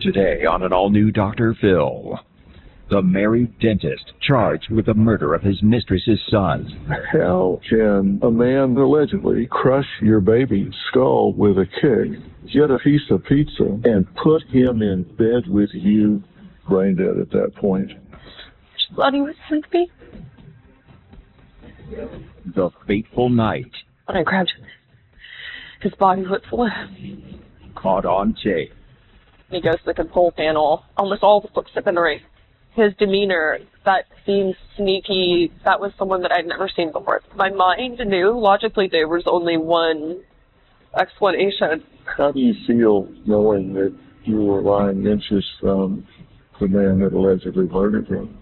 Today on an all-new Dr. Phil, the married dentist charged with the murder of his mistress's son. How can a man allegedly crush your baby's skull with a kick, get a piece of pizza, and put him in bed with you, brain dead at that point? Just thought he was sleepy. The fateful night. When I grabbed his body was full. Caught on tape. He goes to the control panel. Almost all the folks have been right. His demeanor, that seemed sneaky. That was someone that I'd never seen before. My mind knew, logically, there was only one explanation. How do you feel knowing that you were lying inches from the man that allegedly murdered him?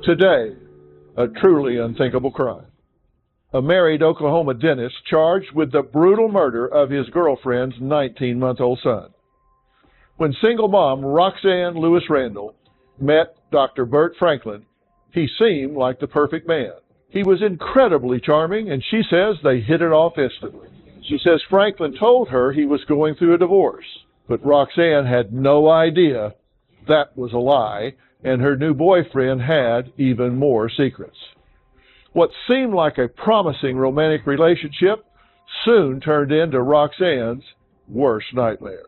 Today, a truly unthinkable crime. A married Oklahoma dentist charged with the brutal murder of his girlfriend's 19-month-old son. When single mom Roxanne Lewis Randall met Dr. Burt Franklin, he seemed like the perfect man. He was incredibly charming, and she says they hit it off instantly. She says Franklin told her he was going through a divorce, but Roxanne had no idea that was a lie, and her new boyfriend had even more secrets. What seemed like a promising romantic relationship soon turned into Roxanne's worst nightmare.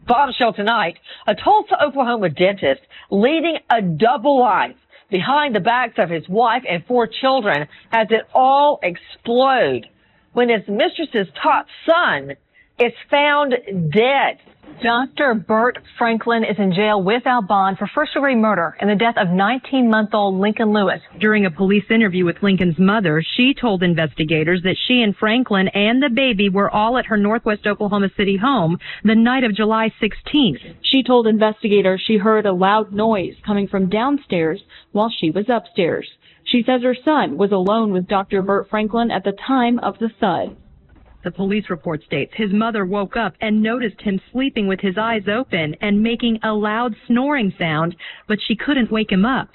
Bombshell tonight, a Tulsa, Oklahoma dentist leading a double life behind the backs of his wife and 4 children has it all explode when his mistress's top son is found dead. Dr. Burt Franklin is in jail without bond for first-degree murder in the death of 19-month-old Lincoln Lewis. During a police interview with Lincoln's mother, she told investigators that she and Franklin and the baby were all at her Northwest Oklahoma City home the night of July 16th. She told investigators she heard a loud noise coming from downstairs while she was upstairs. She says her son was alone with Dr. Burt Franklin at the time of the thud. The police report states his mother woke up and noticed him sleeping with his eyes open and making a loud snoring sound, but she couldn't wake him up.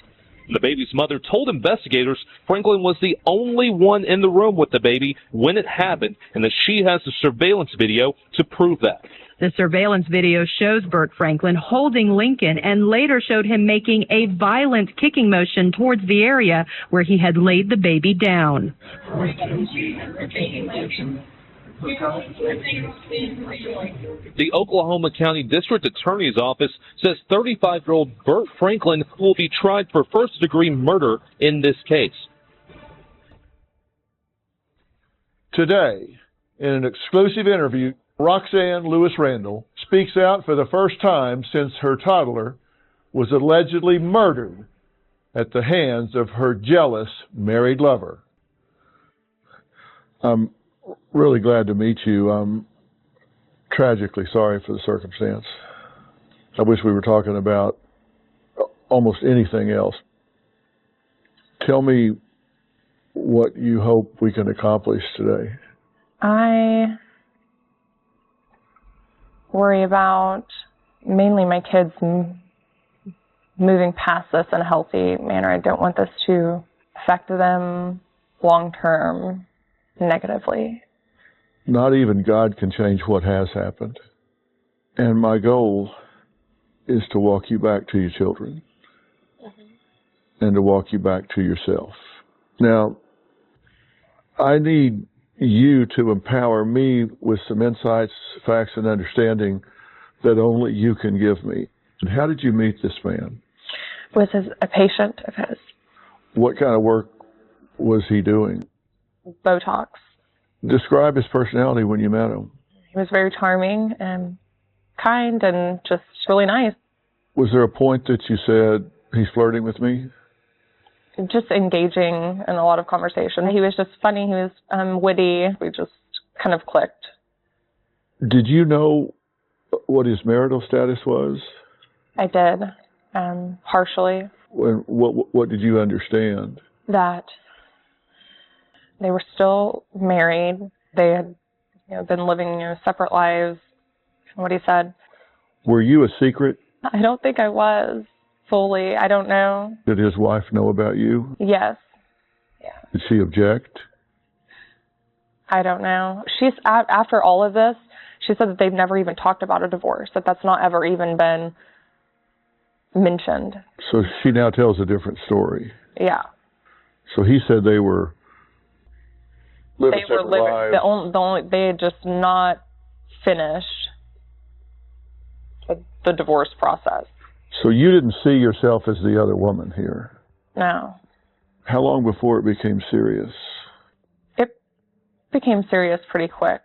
The baby's mother told investigators Franklin was the only one in the room with the baby when it happened, and that she has the surveillance video to prove that. The surveillance video shows Burt Franklin holding Lincoln and later showed him making a violent kicking motion towards the area where he had laid the baby down. The Oklahoma County District Attorney's Office says 35-year-old Burt Franklin will be tried for first-degree murder in this case. Today, in an exclusive interview, Roxanne Lewis Randall speaks out for the first time since her toddler was allegedly murdered at the hands of her jealous married lover. I'm really glad to meet you. I'm tragically sorry for the circumstance. I wish we were talking about almost anything else. Tell me what you hope we can accomplish today. I worry about mainly my kids moving past this in a healthy manner. I don't want this to affect them long-term negatively. Not even God can change what has happened. And my goal is to walk you back to your children and to walk you back to yourself. Now, I need you to empower me with some insights, facts, and understanding that only you can give me. And how did you meet this man? Was a patient of his. What kind of work was he doing? Botox. Describe his personality when you met him. He was very charming and kind and just really nice. Was there a point that you said, he's flirting with me? Just engaging in a lot of conversation. He was just funny. He was witty. We just kind of clicked. Did you know what his marital status was? I did, partially. What did you understand? That they were still married. They had been living separate lives. What he said. Were you a secret? I don't think I was fully. I don't know. Did his wife know about you? Yes. Yeah. Did she object? I don't know. She's after all of this, she said that they've never even talked about a divorce, that that's not ever even been mentioned. So she now tells a different story. Yeah. So he said they were living They were separate lives. they had just not finished the divorce process. So you didn't see yourself as the other woman here. No. How long before it became serious? It became serious pretty quick.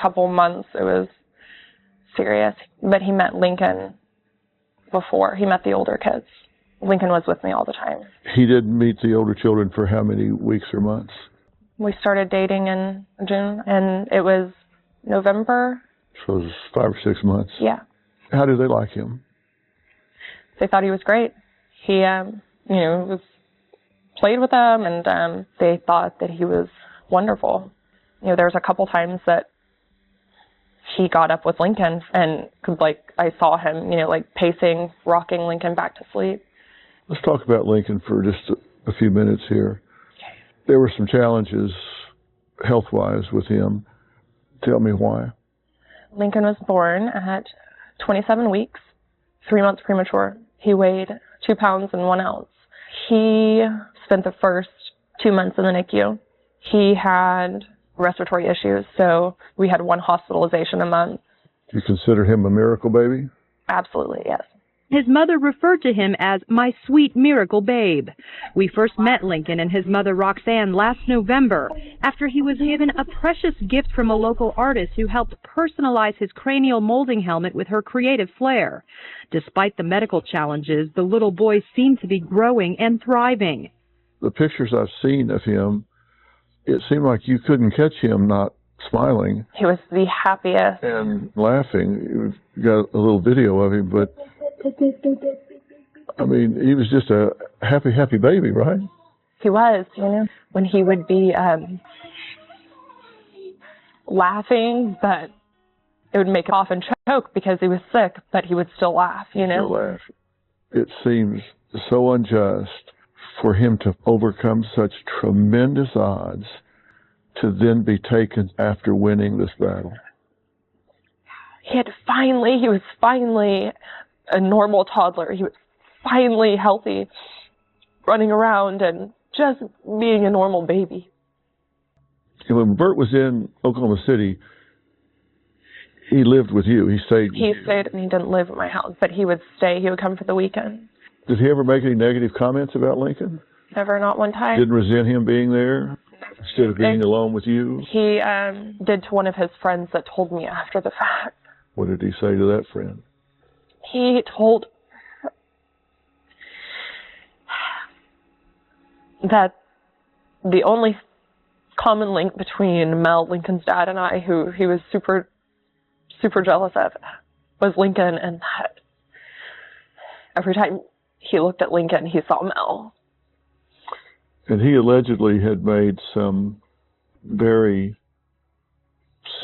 Couple months it was serious. But he met Lincoln before. He met the older kids. Lincoln was with me all the time. He didn't meet the older children for how many weeks or months? We started dating in June, and it was November. So it was 5 or 6 months. Yeah. How did they like him? They thought he was great. He, played with them, and they thought that he was wonderful. There was a couple times that he got up with Lincoln, and I saw him, pacing, rocking Lincoln back to sleep. Let's talk about Lincoln for just a few minutes here. Okay. There were some challenges health-wise with him. Tell me why. Lincoln was born at 27 weeks, 3 months premature. He weighed 2 pounds and 1 ounce. He spent the first 2 months in the NICU. He had respiratory issues, so we had 1 hospitalization a month. Do you consider him a miracle baby? Absolutely, yes. His mother referred to him as my sweet miracle babe. We first met Lincoln and his mother Roxanne last November after he was given a precious gift from a local artist who helped personalize his cranial molding helmet with her creative flair. Despite the medical challenges, the little boy seemed to be growing and thriving. The pictures I've seen of him, it seemed like you couldn't catch him not smiling. He was the happiest. And laughing. You got a little video of him, but I mean, he was just a happy baby, right? He was, when he would be laughing, but it would make him off and choke because he was sick, but he would still laugh, Still laugh. It seems so unjust for him to overcome such tremendous odds to then be taken after winning this battle. He was finally a normal toddler. He was finally healthy, running around and just being a normal baby. And when Bert was in Oklahoma City, he lived with you. He stayed with you. He stayed, and he didn't live at my house, but he would stay. He would come for the weekend. Did he ever make any negative comments about Lincoln? Never, not one time. Didn't resent him being there instead of being alone with you? He did to one of his friends that told me after the fact. What did he say to that friend? He told that the only common link between Mel, Lincoln's dad, and I, who he was super jealous of, was Lincoln, and that every time he looked at Lincoln, he saw Mel. And he allegedly had made some very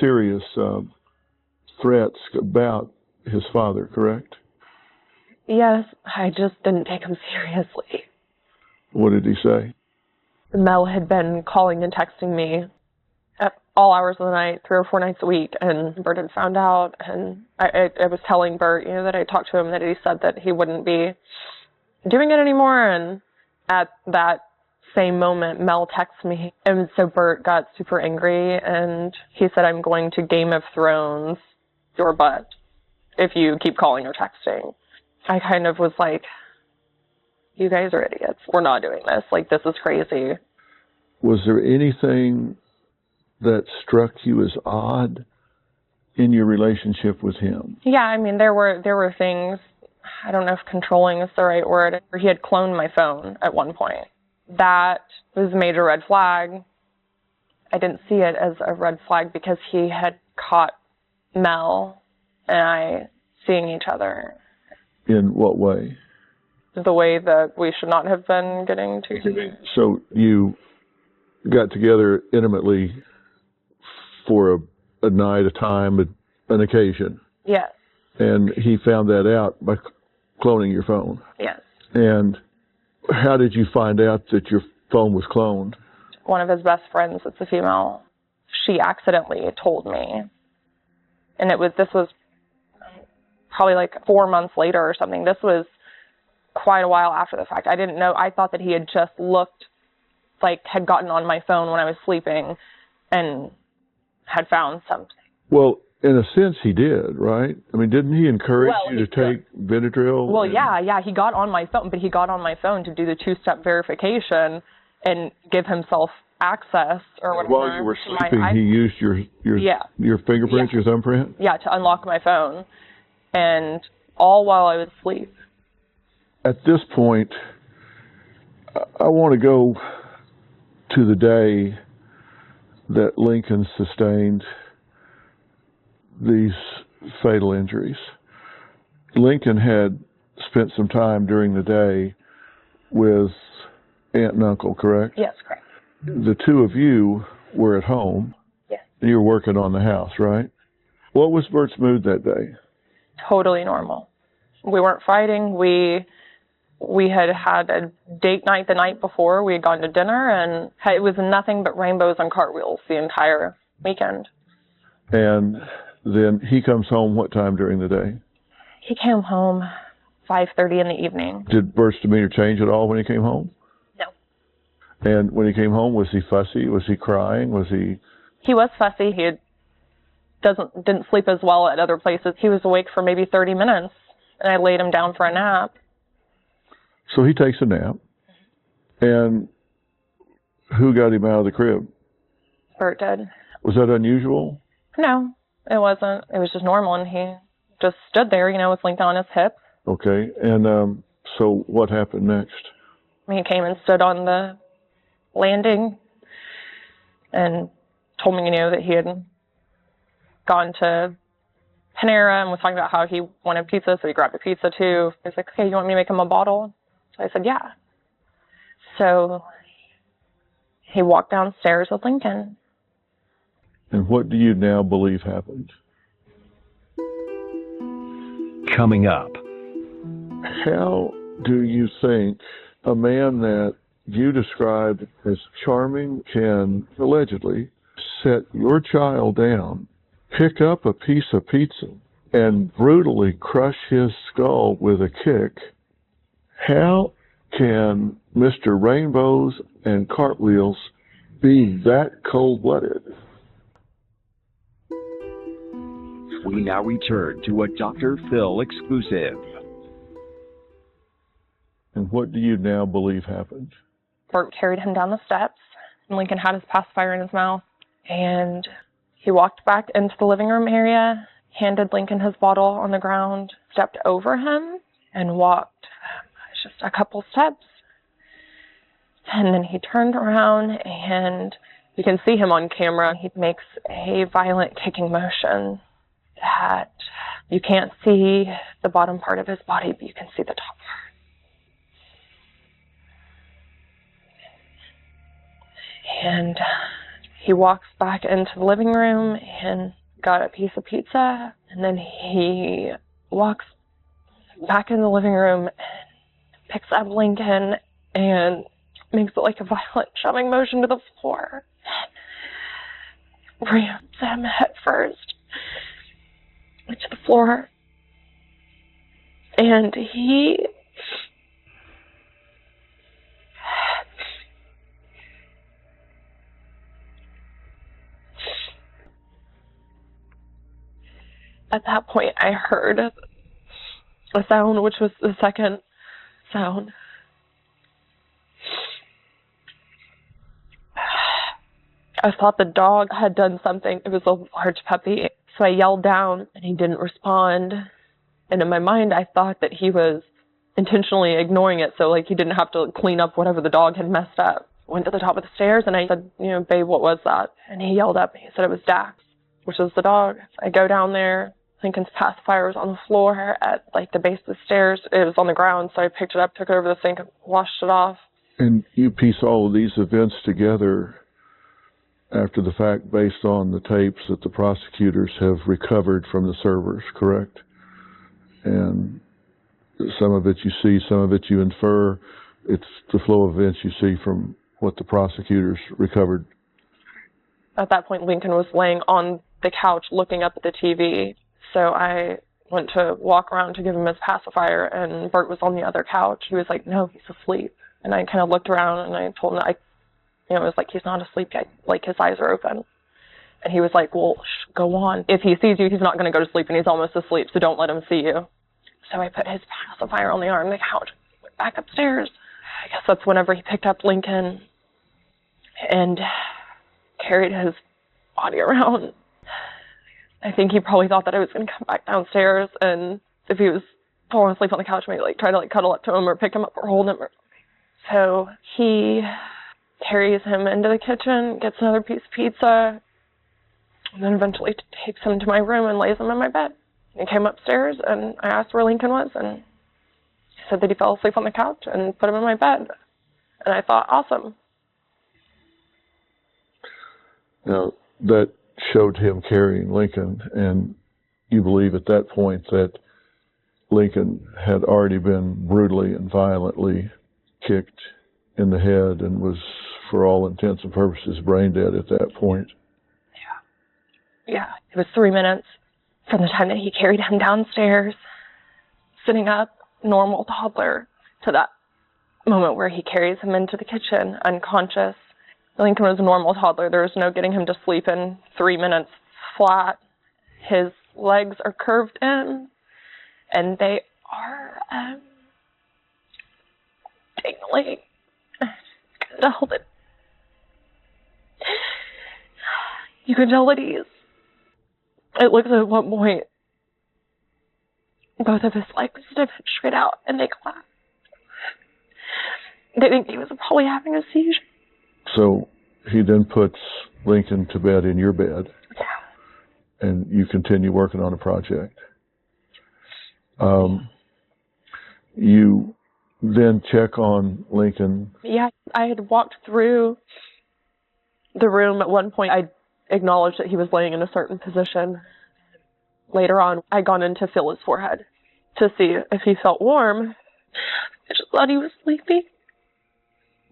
serious threats about his father, correct? Yes, I just didn't take him seriously. What did he say? Mel had been calling and texting me at all hours of the night, 3 or 4 nights a week, and Bert had found out, and I was telling Bert, that I talked to him, that he said that he wouldn't be doing it anymore, and at that same moment, Mel texted me, and so Bert got super angry, and he said, I'm going to Game of Thrones your butt if you keep calling or texting. I kind of was like, you guys are idiots. We're not doing this. This is crazy. Was there anything that struck you as odd in your relationship with him? Yeah, there were things, I don't know if controlling is the right word. He had cloned my phone at one point. That was a major red flag. I didn't see it as a red flag because he had caught Mel and I seeing each other. In what way? The way that we should not have been getting to. So you got together intimately for a night, a time, an occasion? Yes. And he found that out by cloning your phone? Yes. And how did you find out that your phone was cloned? one of his best friends, it's a female, she accidentally told me. And this was probably like 4 months later or something. This was quite a while after the fact. I didn't know. I thought that he had just had gotten on my phone when I was sleeping and had found something. Well, in a sense, he did, right? I mean, didn't he encourage you to take Benadryl? Well, yeah, he got on my phone, but he got on my phone to do the two-step verification and give himself access or whatever. While you were sleeping, he used your fingerprint, your thumbprint? Yeah, to unlock my phone, and all while I was asleep. At this point, I want to go to the day that Lincoln sustained these fatal injuries. Lincoln had spent some time during the day with aunt and uncle, correct? Yes, correct. The two of you were at home. Yes. And you were working on the house, right? What was Bert's mood that day? Totally normal. We weren't fighting. We had a date night the night before. We had gone to dinner, and it was nothing but rainbows and cartwheels the entire weekend. And then he comes home what time during the day? He came home 5:30 in the evening. Did Bert's demeanor change at all when he came home? No. And when he came home, was he fussy? Was he crying? Was he? He was fussy. He didn't sleep as well at other places. He was awake for maybe 30 minutes, and I laid him down for a nap. So he takes a nap. And who got him out of the crib? Bert did. Was that unusual? No, it wasn't. It was just normal, and he just stood there, with Lincoln on his hip. Okay. And so what happened next? He came and stood on the landing and told me, that he had gone to Panera and was talking about how he wanted pizza, so he grabbed a pizza too. He was like, okay, you want me to make him a bottle? So I said, yeah. So he walked downstairs with Lincoln. And what do you now believe happened? Coming up. How do you think a man that you described as charming can allegedly set your child down, pick up a piece of pizza, and brutally crush his skull with a kick? How can Mr. Rainbows and Cartwheels be that cold-blooded? We now return to a Dr. Phil exclusive. And what do you now believe happened? Bert carried him down the steps, and Lincoln had his pacifier in his mouth, and he walked back into the living room area, handed Lincoln his bottle on the ground, stepped over him, and walked just a couple steps. And then he turned around, and you can see him on camera. He makes a violent kicking motion that you can't see the bottom part of his body, but you can see the top part. And he walks back into the living room and got a piece of pizza, and then he walks back in the living room and picks up Lincoln and makes it like a violent shoving motion to the floor. Rams him head first to the floor. And he at that point, I heard a sound, which was the second sound. I thought the dog had done something. It was a large puppy. So I yelled down, and he didn't respond. And in my mind, I thought that he was intentionally ignoring it, so he didn't have to clean up whatever the dog had messed up. Went to the top of the stairs, and I said, babe, what was that? And he yelled up, and he said it was Dax, which is the dog. I go down there. Lincoln's pacifier was on the floor at the base of the stairs. It was on the ground, so I picked it up, took it over the sink, and washed it off. And you piece all of these events together after the fact based on the tapes that the prosecutors have recovered from the servers, correct? And some of it you see, some of it you infer. It's the flow of events you see from what the prosecutors recovered? At that point, Lincoln was laying on the couch looking up at the TV. So I went to walk around to give him his pacifier, and Bert was on the other couch. He was like, no, he's asleep. And I kind of looked around, and I told him, it was like, he's not asleep yet. Like, his eyes are open. And he was like, well, go on. If he sees you, he's not going to go to sleep, and he's almost asleep, so don't let him see you. So I put his pacifier on the arm of the couch, went back upstairs. I guess that's whenever he picked up Lincoln and carried his body around. I think he probably thought that I was going to come back downstairs, and if he was falling asleep on the couch, maybe try to cuddle up to him or pick him up or hold him. So he carries him into the kitchen, gets another piece of pizza, and then eventually takes him to my room and lays him in my bed. He came upstairs, and I asked where Lincoln was, and he said that he fell asleep on the couch and put him in my bed. And I thought, awesome. Now, that showed him carrying Lincoln, and you believe at that point that Lincoln had already been brutally and violently kicked in the head and was, for all intents and purposes, brain dead at that point. Yeah, it was 3 minutes from the time that he carried him downstairs, sitting up, normal toddler, to that moment where he carries him into the kitchen, unconscious. Lincoln was a normal toddler. There was no getting him to sleep in 3 minutes flat. His legs are curved in, and they are dangling. You can tell that it looks at one point, both of his legs stiffen straight out, and they collapse. They think he was probably having a seizure. So he then puts Lincoln to bed in your bed. Yeah. And you continue working on a project. You then check on Lincoln. Yeah, I had walked through the room. At one point, I acknowledged that he was laying in a certain position. Later on, I'd gone in to feel his forehead to see if he felt warm. I just thought he was sleepy.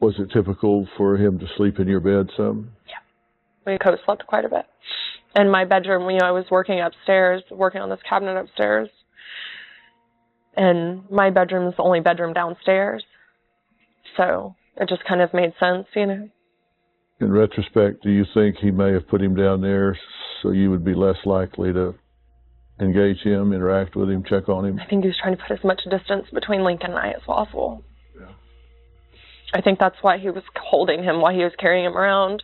Was it typical for him to sleep in your bed some? Yeah. We co-slept quite a bit. In my bedroom, I was working upstairs, working on this cabinet upstairs. And my bedroom is the only bedroom downstairs. So it just kind of made sense, In retrospect, do you think he may have put him down there so you would be less likely to engage him, interact with him, check on him? I think he was trying to put as much distance between Lincoln and I as possible. Yeah. I think that's why he was holding him while he was carrying him around.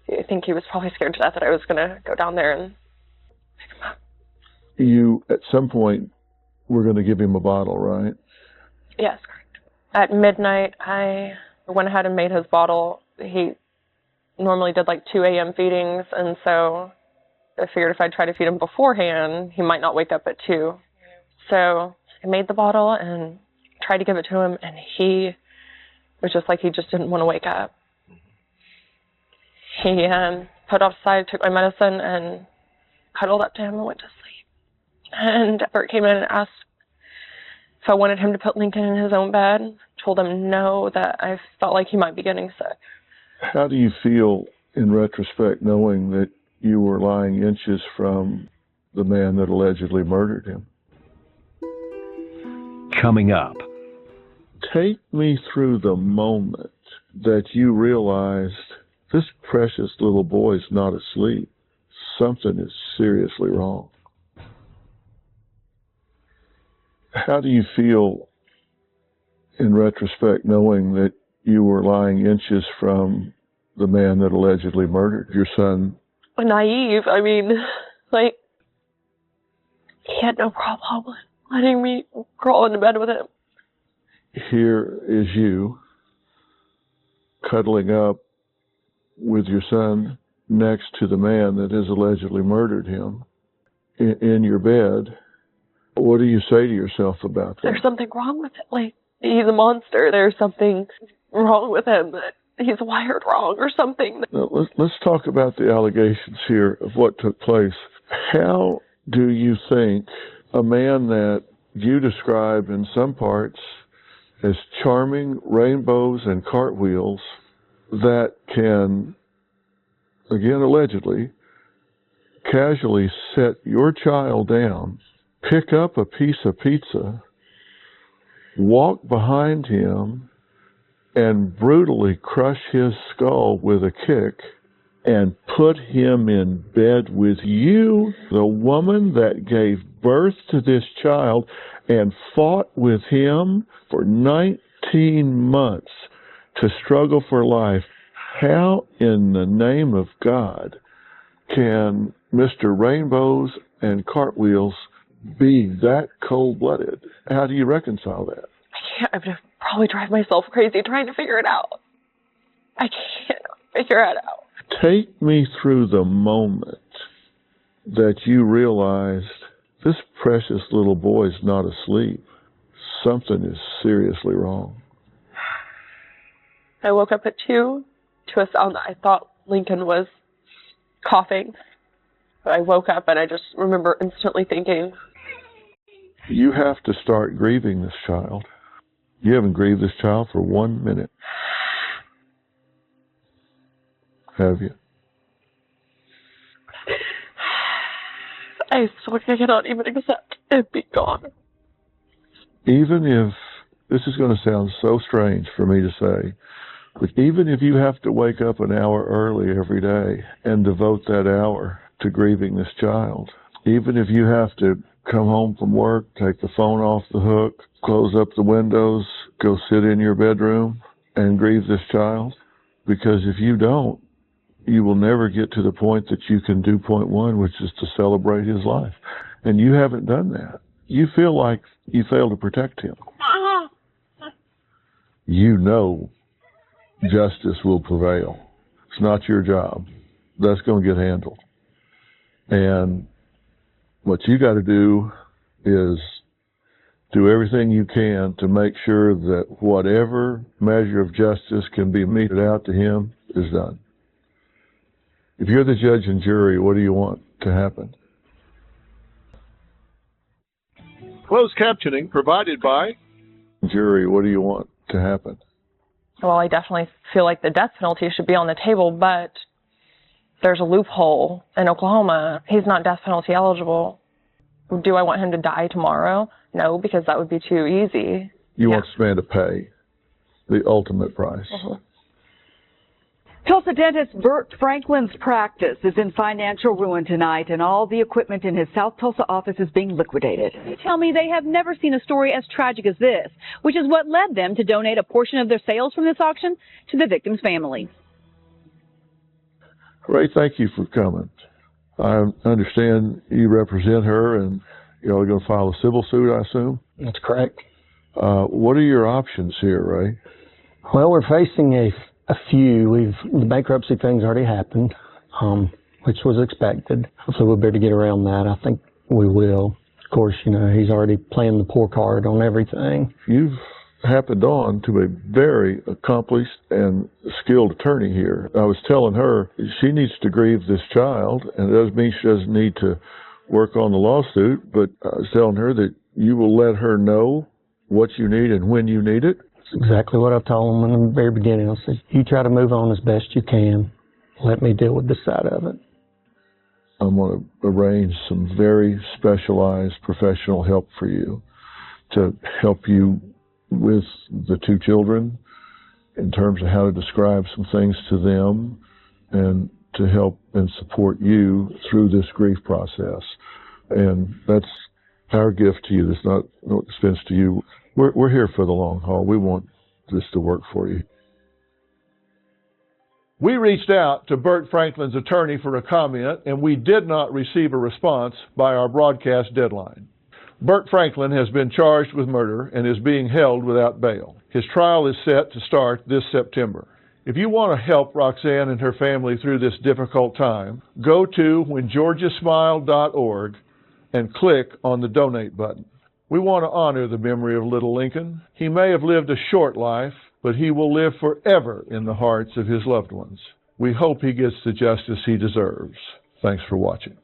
I think he was probably scared to death that I was going to go down there and pick him up. You, at some point, were going to give him a bottle, right? Yes, correct. At midnight, I went ahead and made his bottle. He normally did 2 a.m. feedings, and so I figured if I tried to feed him beforehand, he might not wake up at 2. So I made the bottle and tried to give it to him, and he was just he just didn't want to wake up. He put off aside, took my medicine, and cuddled up to him and went to sleep. And Bert came in and asked if I wanted him to put Lincoln in his own bed. Told him no, that I felt like he might be getting sick. How do you feel in retrospect knowing that you were lying inches from the man that allegedly murdered him? Coming up. Take me through the moment that you realized this precious little boy is not asleep. Something is seriously wrong. How do you feel in retrospect knowing that you were lying inches from the man that allegedly murdered your son? Naive. He had no problem letting me crawl into bed with him. Here is you cuddling up with your son next to the man that has allegedly murdered him in your bed. What do you say to yourself about that? There's something wrong with it. He's a monster. There's something wrong with him. He's wired wrong or something. Now, let's talk about the allegations here of what took place. How do you think a man that you describe in some parts as charming, rainbows and cartwheels, that can, again allegedly, casually set your child down, pick up a piece of pizza, walk behind him, and brutally crush his skull with a kick and put him in bed with you, the woman that gave birth to this child and fought with him for 19 months to struggle for life. How in the name of God can Mr. Rainbows and Cartwheels be that cold-blooded? How do you reconcile that? I can't. I'm going to probably drive myself crazy trying to figure it out. I can't figure it out. Take me through the moment that you realized this precious little boy's not asleep. Something is seriously wrong. I woke up at 2 to a sound that I thought Lincoln was coughing. I woke up and I just remember instantly thinking, you have to start grieving this child. You haven't grieved this child for 1 minute. Have you? I still cannot even accept it be gone. Even if, this is going to sound so strange for me to say, but even if you have to wake up an hour early every day and devote that hour to grieving this child, even if you have to come home from work, take the phone off the hook, close up the windows, go sit in your bedroom and grieve this child, because if you don't, you will never get to the point that you can do point one, which is to celebrate his life. And you haven't done that. You feel like you failed to protect him. You know justice will prevail. It's not your job. That's going to get handled. And what you got to do is do everything you can to make sure that whatever measure of justice can be meted out to him is done. If you're the judge and jury, what do you want to happen? Closed captioning provided by... Jury, what do you want to happen? Well, I definitely feel like the death penalty should be on the table, but there's a loophole in Oklahoma. He's not death penalty eligible. Do I want him to die tomorrow? No, because that would be too easy. You want this man to pay the ultimate price. Mm-hmm. Tulsa dentist Bert Franklin's practice is in financial ruin tonight, and all the equipment in his South Tulsa office is being liquidated. They tell me they have never seen a story as tragic as this, which is what led them to donate a portion of their sales from this auction to the victim's family. Ray, thank you for coming. I understand you represent her, and you're going to file a civil suit, I assume? That's correct. What are your options here, Ray? Well, we're facing a few. The bankruptcy thing's already happened, which was expected. So we'll be able to get around that. I think we will. Of course, you know, he's already playing the poor card on everything. You've happened on to a very accomplished and skilled attorney here. I was telling her she needs to grieve this child, and it doesn't mean she doesn't need to work on the lawsuit, but I was telling her that you will let her know what you need and when you need it. That's exactly what I told him in the very beginning. I said, you try to move on as best you can. Let me deal with this side of it. I'm going to arrange some very specialized professional help for you to help you with the two children in terms of how to describe some things to them and to help and support you through this grief process. And that's our gift to you. It's not no expense to you. We're here for the long haul. We want this to work for you. We reached out to Bert Franklin's attorney for a comment, and we did not receive a response by our broadcast deadline. Bert Franklin has been charged with murder and is being held without bail. His trial is set to start this September. If you want to help Roxanne and her family through this difficult time, go to whengeorgiasmiled.org and click on the donate button. We want to honor the memory of little Lincoln. He may have lived a short life, but he will live forever in the hearts of his loved ones. We hope he gets the justice he deserves. Thanks for watching.